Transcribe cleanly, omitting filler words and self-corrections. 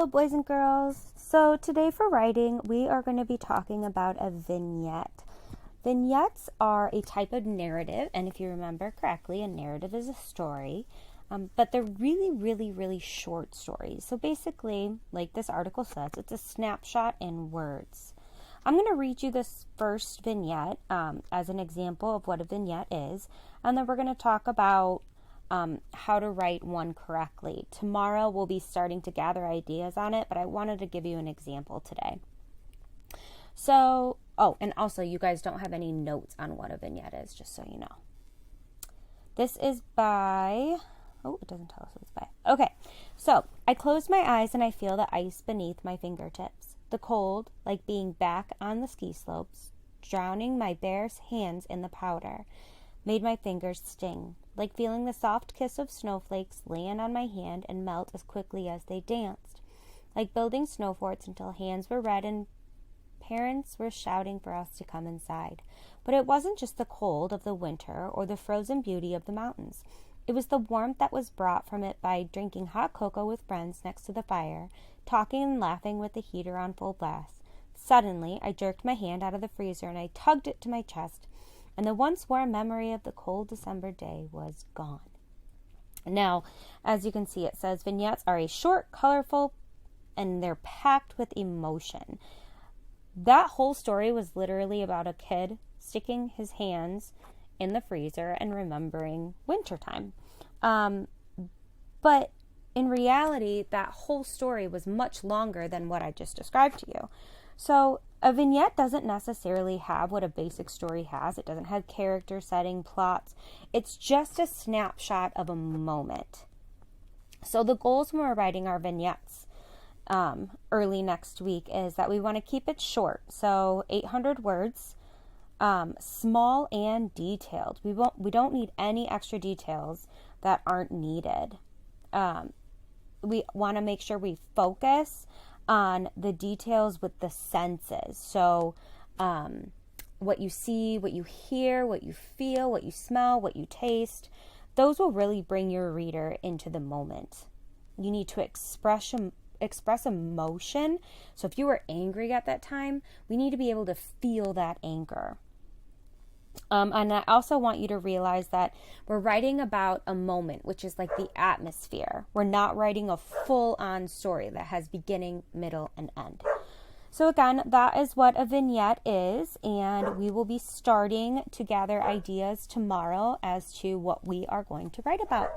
Hello, boys and girls. So today for writing, we are going to be talking about a vignette. Vignettes are a type of narrative, and if you remember correctly, a narrative is a story, but they're really short stories. So basically, like this article says, it's a snapshot in words. I'm going to read you this first vignette as an example of what a vignette is, and then we're going to talk about how to write one correctly. Tomorrow we'll be starting to gather ideas on it, but I wanted to give you an example today. So, and also you guys don't have any notes on what a vignette is, just so you know. This is by, it doesn't tell us what it's by. Okay, so I close my eyes and I feel the ice beneath my fingertips. The cold, like being back on the ski slopes, drowning my bare hands in the powder, made my fingers sting, like feeling the soft kiss of snowflakes land on my hand and melt as quickly as they danced, like building snow forts until hands were red and parents were shouting for us to come inside. But it wasn't just the cold of the winter or the frozen beauty of the mountains. It was the warmth that was brought from it by drinking hot cocoa with friends next to the fire, talking and laughing with the heater on full blast. Suddenly, I jerked my hand out of the freezer and I tugged it to my chest, and the once warm memory of the cold December day was gone. Now, as you can see, it says vignettes are a short, colorful, and they're packed with emotion. That whole story was literally about a kid sticking his hands in the freezer and remembering wintertime. But in reality, that whole story was much longer than what I just described to you. So a vignette doesn't necessarily have what a basic story has. It doesn't have character, setting, plots. It's just a snapshot of a moment. So the goals when we're writing our vignettes early next week is that we want to keep it short. So 800 words, small and detailed. We don't need any extra details that aren't needed. We want to make sure we focus on the details with the senses. So what you see, what you hear, what you feel, what you smell, what you taste, those will really bring your reader into the moment. You need to express emotion. So if you were angry at that time, we need to be able to feel that anger. And I also want you to realize that we're writing about a moment, which is like the atmosphere. We're not writing a full-on story that has beginning, middle, and end. So again, that is what a vignette is, and we will be starting to gather ideas tomorrow as to what we are going to write about.